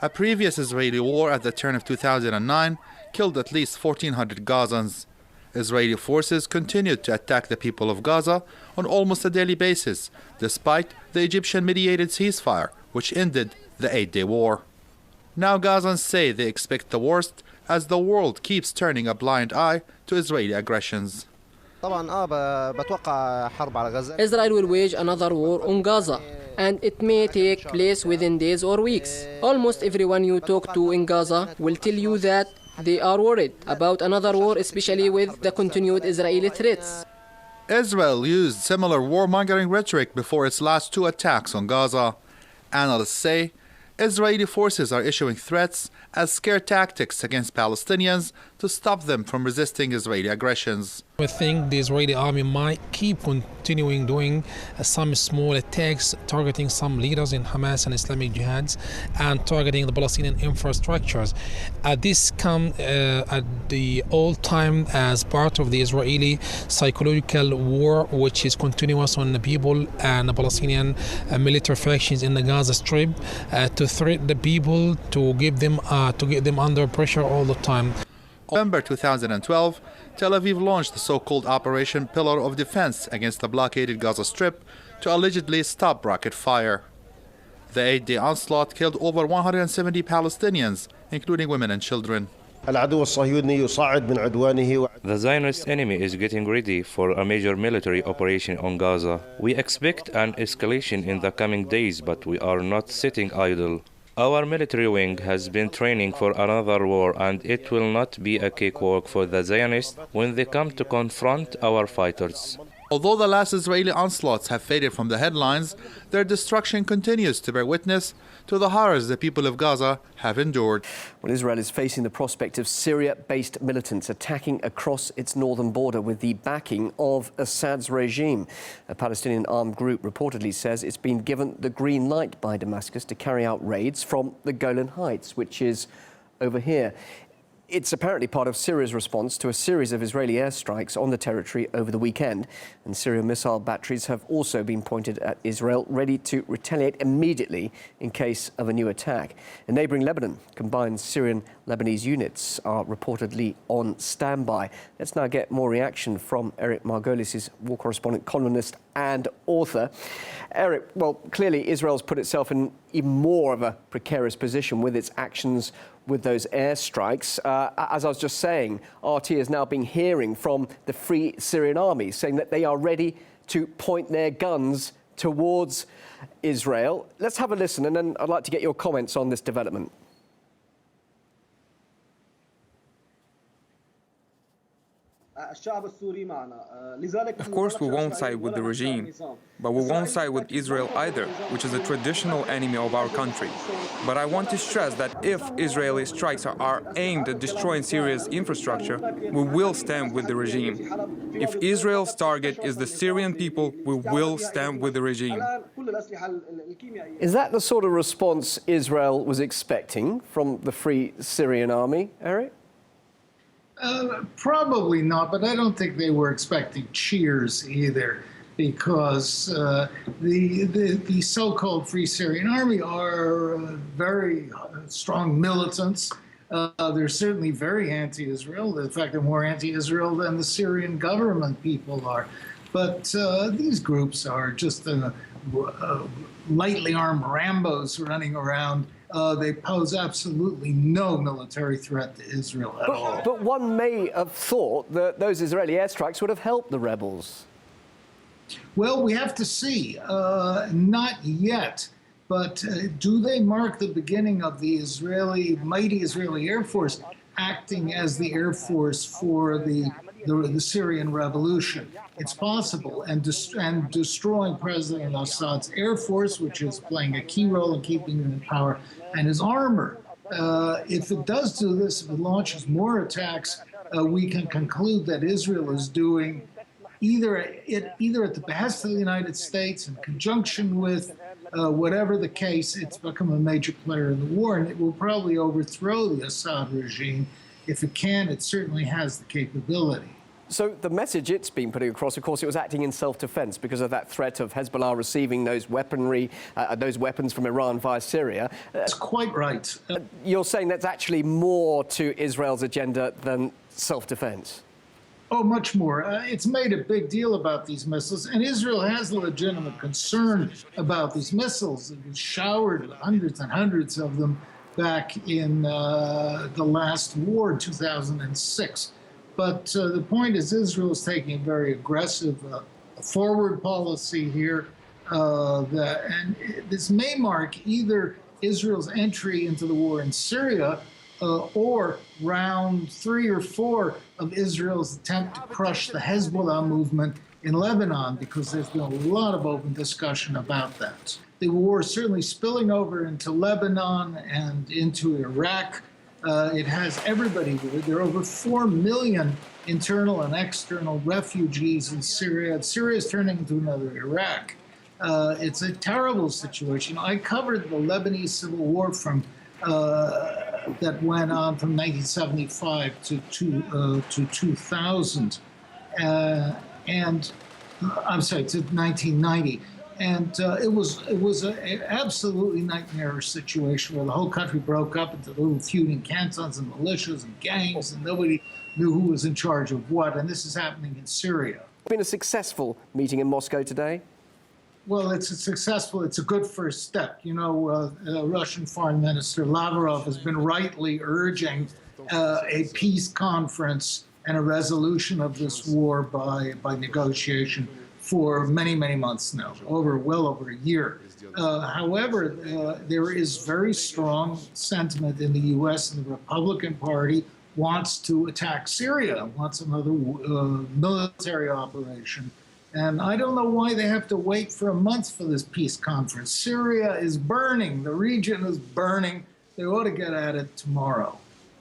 A previous Israeli war at the turn of 2009 killed at least 1,400 Gazans. Israeli forces continued to attack the people of Gaza on almost a daily basis, despite the Egyptian-mediated ceasefire, which ended the 8-day war. Now Gazans say they expect the worst as the world keeps turning a blind eye to Israeli aggressions. Israel will wage another war on Gaza, and it may take place within days or weeks. Almost everyone you talk to in Gaza will tell you that they are worried about another war, especially with the continued Israeli threats. Israel used similar warmongering rhetoric before its last 2 attacks on Gaza. Analysts say Israeli forces are issuing threats as scare tactics against Palestinians to stop them from resisting Israeli aggressions. I think the Israeli army might keep continuing doing some small attacks, targeting some leaders in Hamas and Islamic Jihads, and targeting the Palestinian infrastructures. This comes at the old time as part of the Israeli psychological war, which is continuous on the people and the Palestinian military factions in the Gaza Strip to threat the people, to get them under pressure all the time. In November 2012, Tel Aviv launched the so-called Operation Pillar of Defense against the blockaded Gaza Strip to allegedly stop rocket fire. The 8-day onslaught killed over 170 Palestinians, including women and children. The Zionist enemy is getting ready for a major military operation on Gaza. We expect an escalation in the coming days, but we are not sitting idle. Our military wing has been training for another war, and it will not be a cakewalk for the Zionists when they come to confront our fighters. Although the last Israeli onslaughts have faded from the headlines, their destruction continues to bear witness to the horrors the people of Gaza have endured. Well, Israel is facing the prospect of Syria-based militants attacking across its northern border with the backing of Assad's regime. A Palestinian armed group reportedly says it's been given the green light by Damascus to carry out raids from the Golan Heights, which is over here. It's apparently part of Syria's response to a series of Israeli airstrikes on the territory over the weekend. And Syrian missile batteries have also been pointed at Israel, ready to retaliate immediately in case of a new attack. In neighbouring Lebanon, combined Syrian-Lebanese units are reportedly on standby. Let's now get more reaction from Eric Margolis, war correspondent, columnist and author. Eric, well, clearly Israel's put itself in even more of a precarious position with its actions with those airstrikes. As I was just saying, RT is now being hearing from the Free Syrian Army saying that they are ready to point their guns towards Israel. Let's have a listen, and then I'd like to get your comments on this development. Of course, we won't side with the regime, but we won't side with Israel either, which is a traditional enemy of our country. But I want to stress that if Israeli strikes are aimed at destroying Syria's infrastructure, we will stand with the regime. If Israel's target is the Syrian people, we will stand with the regime. Is that the sort of response Israel was expecting from the Free Syrian Army, Eric? Probably not, but I don't think they were expecting cheers either, because the so-called Free Syrian Army are very strong militants. They're certainly very anti-Israel. In fact, they're more anti-Israel than the Syrian government people are. But these groups are just lightly armed Rambos running around. They pose absolutely no military threat to Israel at all. But one may have thought that those Israeli airstrikes would have helped the rebels. Well, we have to see. Not yet. But do they mark the beginning of the mighty Israeli Air Force acting as the Air Force for the Syrian revolution? It's possible, and destroying President Assad's Air Force, which is playing a key role in keeping him in power, and his armor. If it does do this, if it launches more attacks, we can conclude that Israel is doing either at the behest of the United States in conjunction with whatever the case, it's become a major player in the war, and it will probably overthrow the Assad regime. If it can, it certainly has the capability. So the message it's been putting across, of course, it was acting in self-defense because of that threat of Hezbollah receiving those weapons from Iran via Syria. That's quite right. You're saying that's actually more to Israel's agenda than self-defense? Oh, much more. It's made a big deal about these missiles, and Israel has a legitimate concern about these missiles. It was showered with hundreds and hundreds of them back in the last war in 2006. But the point is Israel is taking a very aggressive forward policy here. And this may mark either Israel's entry into the war in Syria or round 3 or 4 of Israel's attempt to crush the Hezbollah movement in Lebanon, because there's been a lot of open discussion about that. The war is certainly spilling over into Lebanon and into Iraq. It has everybody there. There are over 4 million internal and external refugees in Syria. Syria is turning into another Iraq. It's a terrible situation. I covered the Lebanese civil war that went on from 1975 to 2000, and I'm sorry, to 1990. And it was an absolutely nightmarish situation where the whole country broke up into little feuding cantons and militias and gangs, and nobody knew who was in charge of what. And this is happening in Syria. It's been a successful meeting in Moscow today. Well, it's a good first step. You know, Russian Foreign Minister Lavrov has been rightly urging a peace conference and a resolution of this war by negotiation for many, many months now, well over a year. However, there is very strong sentiment in the U.S. and the Republican Party wants to attack Syria, wants another military operation. And I don't know why they have to wait for a month for this peace conference. Syria is burning. The region is burning. They ought to get at it tomorrow.